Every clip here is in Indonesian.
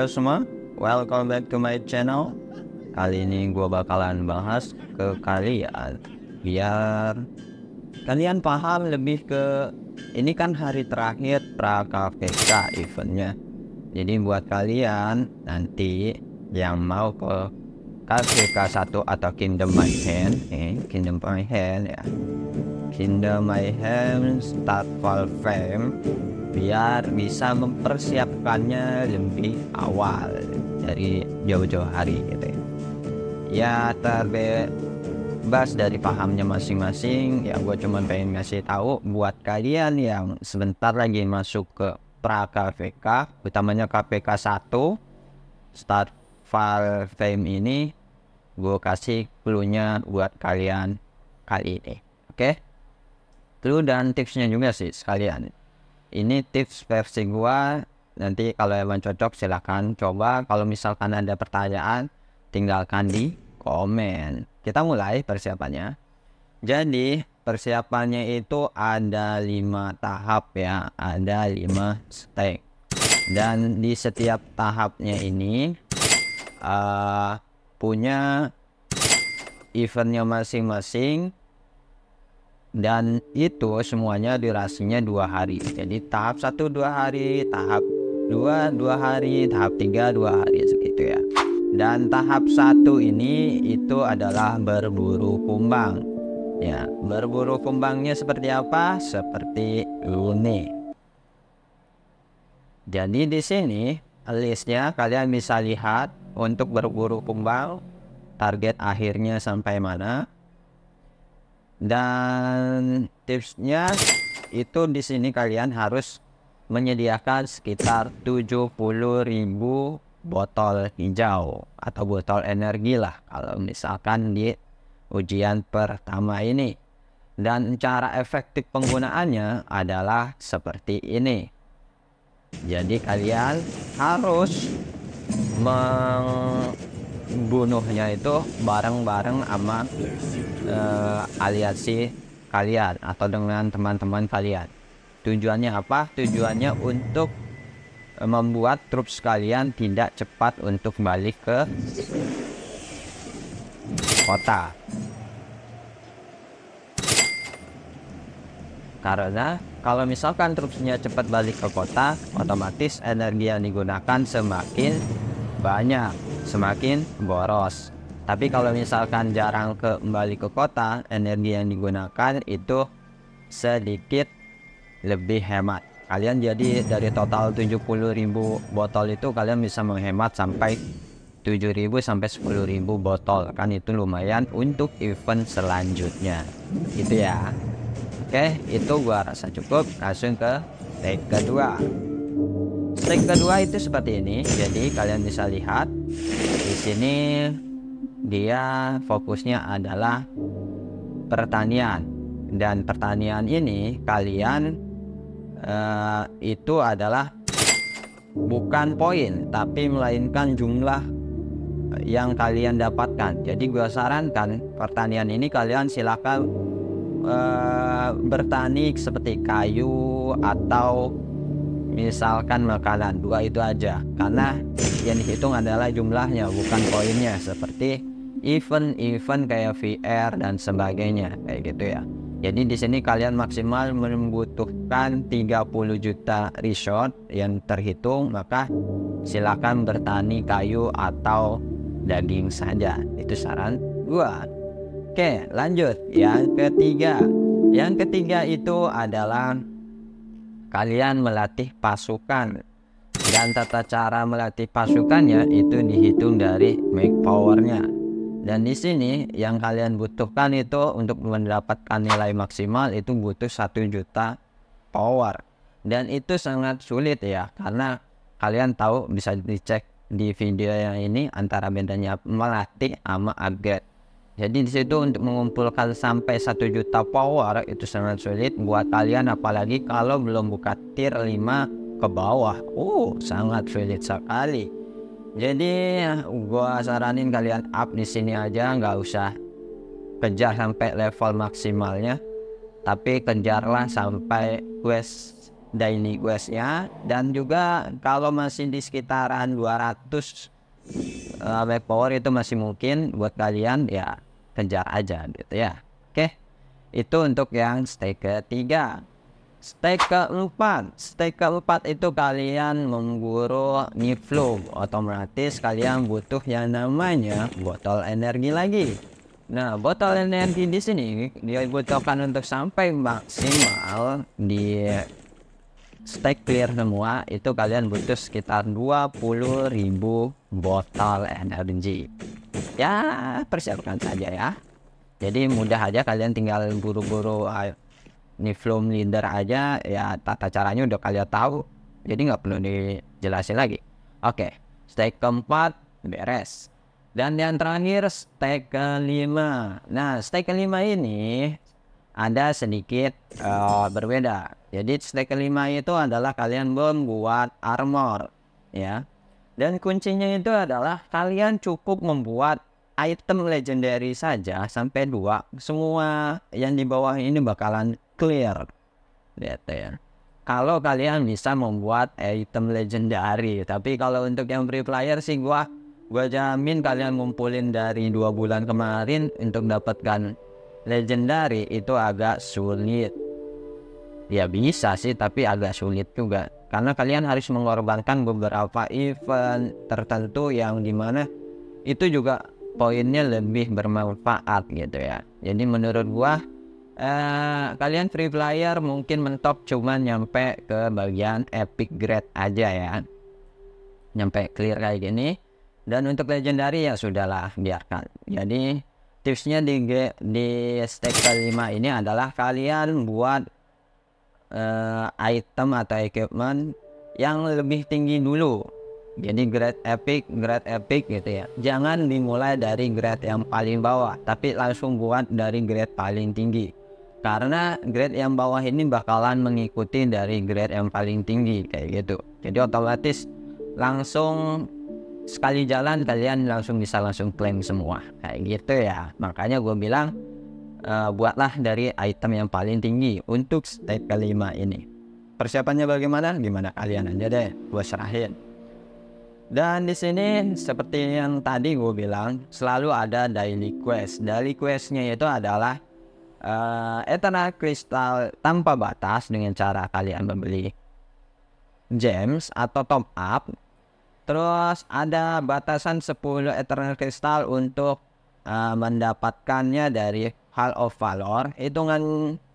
Halo semua, welcome back to my channel. Kali ini gue bakalan bahas ke kalian biar kalian paham lebih ke ini kan hari terakhir pra KVK eventnya. Jadi buat kalian nanti yang mau ke KVK 1 atau Kingdom Mayhem, Kingdom Mayhem ya, Kingdom Mayhem Starfall Fame, biar bisa mempersiapkannya lebih awal dari jauh-jauh hari gitu ya. Terbebas dari pahamnya masing-masing ya, gue cuma pengen ngasih tahu buat kalian yang sebentar lagi masuk ke pra KVK, utamanya KVK 1 Starfall Fame ini, gue kasih clue-nya buat kalian kali ini. Oke? Clue dan tipsnya juga sih sekalian. Ini tips versi gua, nanti kalau emang cocok silahkan coba. Kalau misalkan ada pertanyaan tinggalkan di komen. Kita mulai persiapannya. Jadi persiapannya itu ada 5 tahap ya, ada 5 step. Dan di setiap tahapnya ini punya eventnya masing-masing. Dan itu semuanya durasinya 2 hari. Jadi tahap 1 2 hari, tahap 2 2 hari, tahap 3 2 hari segitu ya. Dan tahap 1 ini itu adalah berburu kumbang. Ya, berburu kumbangnya seperti apa? Seperti ini. Jadi di sini listnya kalian bisa lihat untuk berburu kumbang, target akhirnya sampai mana. Dan tipsnya itu di sini kalian harus menyediakan sekitar 70.000 botol hijau atau botol energi lah kalau misalkan di ujian pertama ini. Dan cara efektif penggunaannya adalah seperti ini. Jadi kalian harus membunuhnya itu bareng-bareng sama aliansi kalian atau dengan teman-teman kalian. Tujuannya apa? Tujuannya untuk membuat troops kalian tidak cepat untuk balik ke kota. Karena kalau misalkan troops-nya cepat balik ke kota, otomatis energi yang digunakan semakin banyak, semakin boros. Tapi kalau misalkan jarang kembali ke kota, energi yang digunakan itu sedikit lebih hemat. Kalian jadi dari total 70.000 botol itu kalian bisa menghemat sampai 7.000 sampai 10.000 botol. Kan itu lumayan untuk event selanjutnya. Gitu ya. Oke, itu gua rasa cukup. Langsung ke step kedua. Step kedua itu seperti ini. Jadi kalian bisa lihat di sini dia fokusnya adalah pertanian. Dan pertanian ini kalian itu adalah bukan poin tapi melainkan jumlah yang kalian dapatkan. Jadi gua sarankan pertanian ini kalian silakan bertani seperti kayu atau misalkan makanan. 2 itu aja, karena yang dihitung adalah jumlahnya bukan poinnya, seperti event-event kayak VR dan sebagainya kayak gitu ya. Jadi di sini kalian maksimal membutuhkan 30 juta resource yang terhitung, maka silakan bertani kayu atau daging saja. Itu saran gua. Oke, lanjut yang ketiga. Yang ketiga itu adalah kalian melatih pasukan. Dan tata cara melatih pasukannya itu dihitung dari make powernya. Dan di sini yang kalian butuhkan itu untuk mendapatkan nilai maksimal itu butuh 1 juta power. Dan itu sangat sulit ya, karena kalian tahu, bisa dicek di video yang ini antara bedanya melatih sama upgrade. Jadi di situ untuk mengumpulkan sampai 1 juta power itu sangat sulit buat kalian, apalagi kalau belum buka tier 5 ke bawah. Sangat sulit sekali. Jadi gua saranin kalian up di sini aja, nggak usah kejar sampai level maksimalnya, tapi kejarlah sampai quest daily questnya. Dan juga kalau masih di sekitaran 200 back power itu masih mungkin buat kalian, ya kejar aja gitu ya. Oke, itu untuk yang stage ketiga. Stage keempat itu kalian memburu Niflum, otomatis kalian butuh yang namanya botol energi lagi. Nah, botol energi di sini dibutuhkan untuk sampai maksimal di stage clear semua itu kalian butuh sekitar 20.000 botol energi. Ya, persiapkan saja ya. Jadi mudah aja, kalian tinggal buru-buru Niflum leader aja ya, tata caranya udah kalian tahu, jadi nggak perlu dijelasin lagi. Oke, stage keempat beres. Dan yang terakhir stage kelima. Nah, stage kelima ini ada sedikit berbeda. Jadi stage kelima itu adalah kalian membuat armor ya. Dan kuncinya itu adalah kalian cukup membuat item legendary saja sampai 2. Semua yang di bawah ini bakalan clear. Lihat ya. Kalau kalian bisa membuat item legendary, tapi kalau untuk yang free player sih gua jamin kalian ngumpulin dari 2 bulan kemarin untuk dapatkan legendary itu agak sulit. Ya bisa sih, tapi agak sulit juga karena kalian harus mengorbankan beberapa event tertentu yang dimana itu juga poinnya lebih bermanfaat gitu ya. Jadi menurut gua kalian free player mungkin mentok cuman nyampe ke bagian epic grade aja ya, nyampe clear kayak gini. Dan untuk legendary ya sudahlah, biarkan. Jadi tipsnya di stage kelima ini adalah kalian buat item atau equipment yang lebih tinggi dulu. Jadi grade epic gitu ya. Jangan dimulai dari grade yang paling bawah, tapi langsung buat dari grade paling tinggi. Karena grade yang bawah ini bakalan mengikuti dari grade yang paling tinggi kayak gitu. Jadi otomatis langsung sekali jalan kalian langsung bisa claim semua kayak gitu ya. Makanya gue bilang buatlah dari item yang paling tinggi untuk stage kelima ini. Persiapannya bagaimana? Gimana kalian aja deh, gue serahin. Dan di sini seperti yang tadi gue bilang, selalu ada daily quest. Daily questnya itu adalah Eternal Crystal tanpa batas dengan cara kalian membeli gems atau top up. Terus ada batasan 10 Eternal Crystal untuk mendapatkannya dari Hall of Valor. Hitungan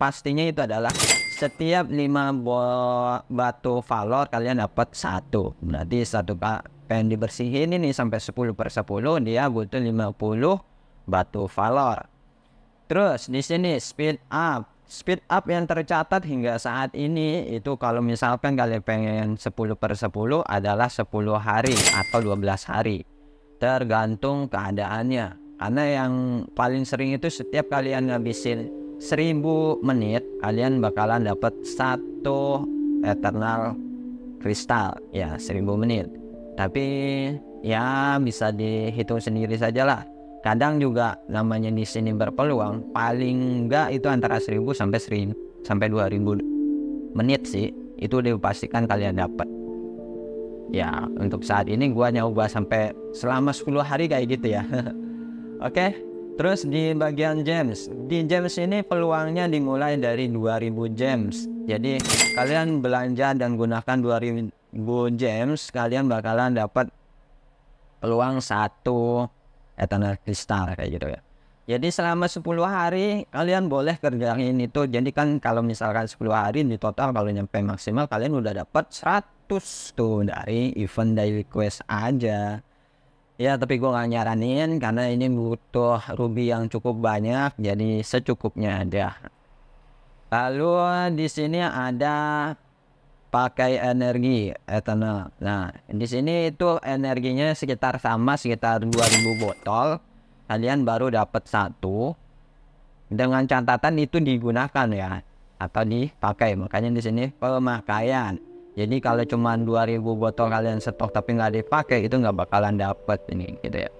pastinya itu adalah setiap 5 batu valor kalian dapat 1. Berarti satu pengen dibersihin ini sampai 10/10 dia butuh 50 batu valor. Terus di sini speed up yang tercatat hingga saat ini itu kalau misalkan kalian pengen 10/10 adalah 10 hari atau 12 hari, tergantung keadaannya. Karena yang paling sering itu setiap kalian ngabisin 1000 menit kalian bakalan dapat 1 Eternal Crystal ya, 1000 menit. Tapi ya bisa dihitung sendiri sajalah. Kadang juga namanya di sini berpeluang paling enggak itu antara 1000 sampai 2000 menit sih, itu dipastikan kalian dapat. Ya untuk saat ini gua nyoba sampai selama 10 hari kayak gitu ya. Oke, terus di bagian gems. Di gems ini peluangnya dimulai dari 2000 gems. Jadi kalian belanja dan gunakan 2000 gems, kalian bakalan dapat peluang 1 Eternal Crystal kayak gitu ya. Jadi selama 10 hari kalian boleh kerjain itu. Jadi kan kalau misalkan 10 hari di total kalau nyampe maksimal kalian udah dapat 100 tuh dari event daily quest aja. Ya tapi gue gak nyaranin karena ini butuh ruby yang cukup banyak, jadi secukupnya aja. Lalu di sini ada pakai energi eternal. Nah, di sini itu energinya sekitar 2000 botol. Kalian baru dapat 1. Dengan catatan itu digunakan ya atau dipakai. Makanya di sini pemakaian. Jadi kalau cuma 2000 botol kalian stok tapi nggak dipakai itu nggak bakalan dapat ini gitu ya.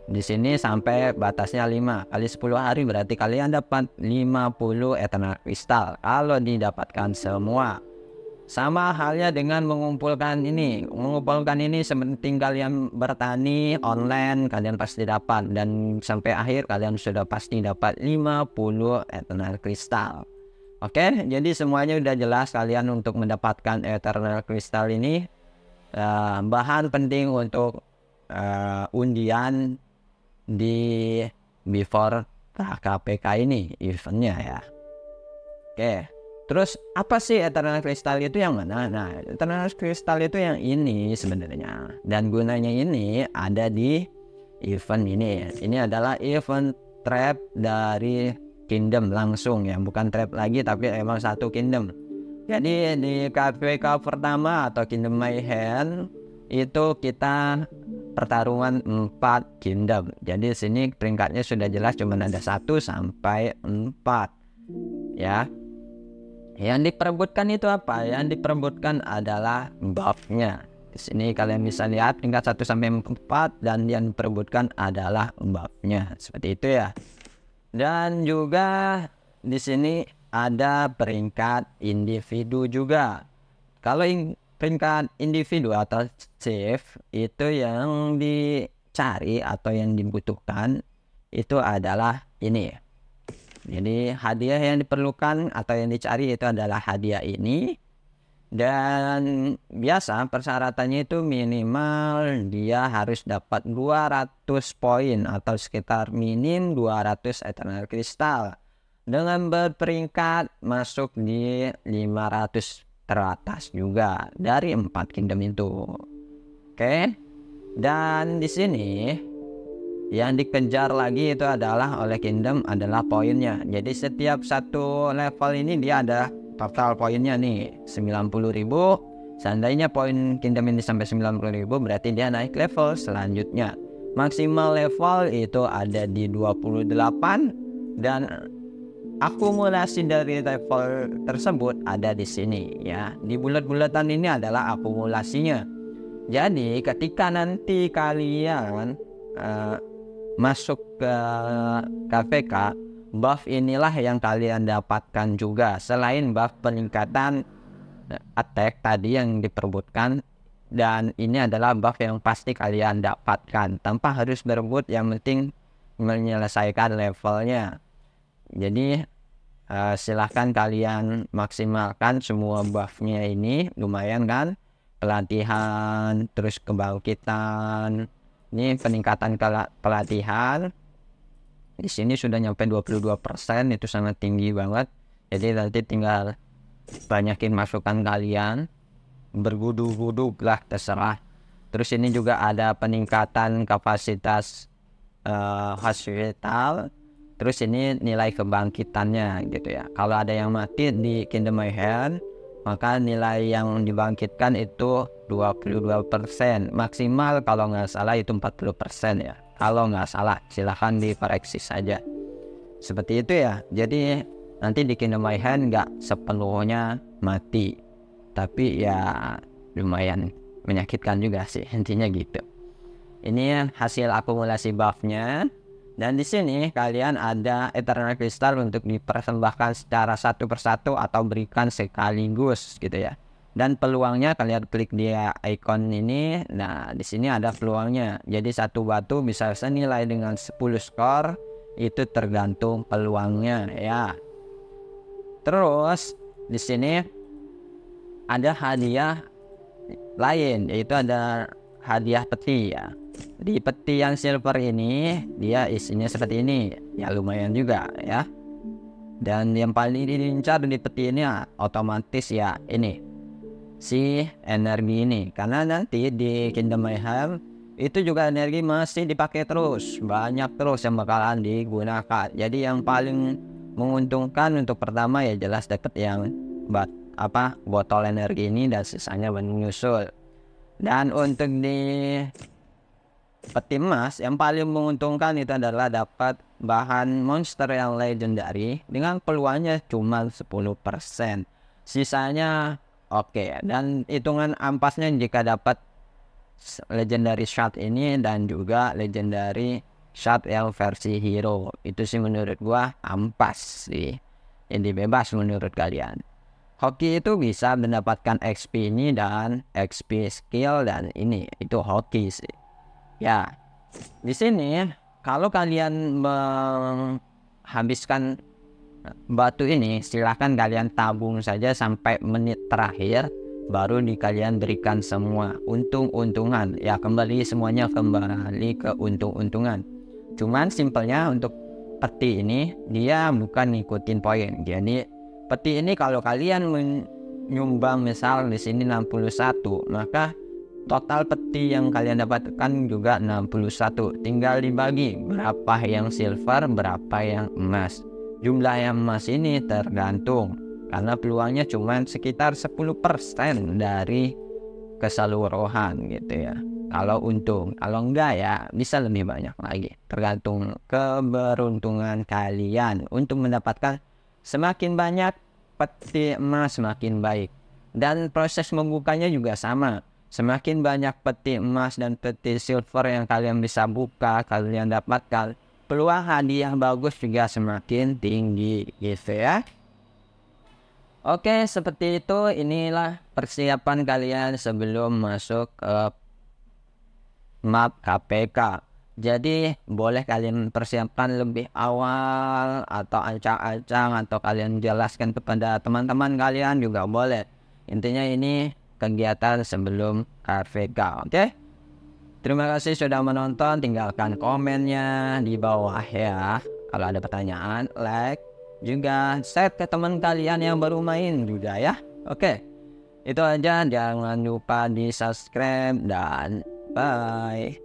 Di sini sampai batasnya 5 kali 10 hari berarti kalian dapat 50 Eternal Crystal kalau didapatkan semua. Sama halnya dengan mengumpulkan ini. Mengumpulkan ini sepenting kalian bertani online, kalian pasti dapat. Dan sampai akhir kalian sudah pasti dapat 50 Eternal Crystal. Oke, jadi semuanya udah jelas kalian untuk mendapatkan Eternal Crystal ini. Bahan penting untuk undian di before KPK ini eventnya ya. Oke, terus apa sih Eternal Crystal itu yang mana? Nah, Eternal Crystal itu yang ini sebenarnya. Dan gunanya ini ada di event ini. Ini adalah event trap dari kingdom langsung ya, bukan trap lagi tapi emang satu kingdom. Jadi di KPK pertama atau Kingdom Mayhem itu kita pertarungan 4 kingdom. Jadi di sini peringkatnya sudah jelas, cuma ada 1 sampai 4 ya. Yang diperebutkan itu apa? Yang diperebutkan adalah buffnya. Di sini kalian bisa lihat tingkat 1 sampai 4 dan yang diperebutkan adalah buffnya. Seperti itu ya. Dan juga di sini ada peringkat individu juga. Kalau peringkat individu atau chief itu yang dicari atau yang dibutuhkan itu adalah ini. Jadi hadiah yang diperlukan atau yang dicari itu adalah hadiah ini. Dan biasa persyaratannya itu minimal dia harus dapat 200 poin atau sekitar minim 200 Eternal Crystal. Dengan berperingkat masuk di 500 teratas juga dari 4 kingdom itu. Oke. Dan di sini yang dikejar lagi itu adalah oleh kingdom adalah poinnya. Jadi setiap satu level ini dia ada total poinnya nih 90.000. Seandainya poin kingdom ini sampai 90.000 berarti dia naik level selanjutnya. Maksimal level itu ada di 28 dan akumulasi dari level tersebut ada di sini ya. Di bulat-bulatan ini adalah akumulasinya. Jadi ketika nanti kalian masuk ke KPK, buff inilah yang kalian dapatkan juga. Selain buff peningkatan attack tadi yang diperebutkan, dan ini adalah buff yang pasti kalian dapatkan tanpa harus berebut, yang penting menyelesaikan levelnya. Jadi silahkan kalian maksimalkan semua buffnya ini, lumayan kan? Pelatihan, terus kebangkitan. Ini peningkatan pelatihan. Di sini sudah nyampe 22%, itu sangat tinggi banget. Jadi nanti tinggal banyakin masukan kalian, bergudu-gudu lah terserah. Terus ini juga ada peningkatan kapasitas hospital. Terus ini nilai kebangkitannya gitu ya. Kalau ada yang mati di Kingdom Mayhem, maka nilai yang dibangkitkan itu 22%. Maksimal kalau nggak salah itu 40% ya. Kalau nggak salah, silahkan dikoreksi saja. Seperti itu ya. Jadi nanti di Kingdom Mayhem nggak sepenuhnya mati, tapi ya lumayan menyakitkan juga sih, intinya gitu. Ini hasil akumulasi buffnya. Dan di sini kalian ada Eternal Crystal untuk dipersembahkan secara satu persatu atau berikan sekaligus gitu ya. Dan peluangnya kalian klik di icon ini. Nah, di sini ada peluangnya. Jadi satu batu bisa senilai dengan 10 skor. Itu tergantung peluangnya ya. Terus di sini ada hadiah lain, yaitu ada hadiah peti ya. Di peti yang silver ini dia isinya seperti ini. Ya lumayan juga ya. Dan yang paling diincar di peti ini otomatis ya ini, si energi ini, karena nanti di Kingdom Mayhem itu juga energi masih dipakai terus, banyak terus yang bakalan digunakan. Jadi yang paling menguntungkan untuk pertama ya jelas dapat yang botol energi ini, dan sisanya menyusul. Dan untuk di peti emas yang paling menguntungkan itu adalah dapat bahan monster yang legendary dengan peluangnya cuma 10%. Sisanya oke. Dan hitungan ampasnya jika dapat legendary shot ini dan juga legendary shot yang versi hero, itu sih menurut gua ampas sih. Jadi bebas menurut kalian. Hoki itu bisa mendapatkan XP ini dan XP skill, dan ini itu hoki sih. Ya, di sini kalau kalian menghabiskan batu ini, silahkan kalian tabung saja sampai menit terakhir, baru kalian berikan semua untung-untungan. Ya, semuanya kembali ke untung-untungan. Cuman simpelnya untuk peti ini dia bukan ngikutin poin. Jadi peti ini kalau kalian menyumbang misal di sini 61, maka total peti yang kalian dapatkan juga 61. Tinggal dibagi berapa yang silver, berapa yang emas. Jumlah yang emas ini tergantung, karena peluangnya cuma sekitar 10% dari keseluruhan gitu ya. Kalau untung, kalau enggak ya bisa lebih banyak lagi. Tergantung keberuntungan kalian untuk mendapatkan semakin banyak peti emas semakin baik. Dan proses membukanya juga sama. Semakin banyak peti emas dan peti silver yang kalian bisa buka, kalian dapatkan, peluang hadiah bagus juga semakin tinggi gitu ya. Oke, seperti itu. Inilah persiapan kalian sebelum masuk ke map KPK. Jadi boleh kalian persiapkan lebih awal atau ancang-ancang, atau kalian jelaskan kepada teman-teman kalian juga boleh. Intinya ini kegiatan sebelum KPK. Oke? Terima kasih sudah menonton. Tinggalkan komennya di bawah ya. Kalau ada pertanyaan, like, juga share ke teman kalian yang baru main juga ya. Oke, itu aja. Jangan lupa di subscribe dan bye.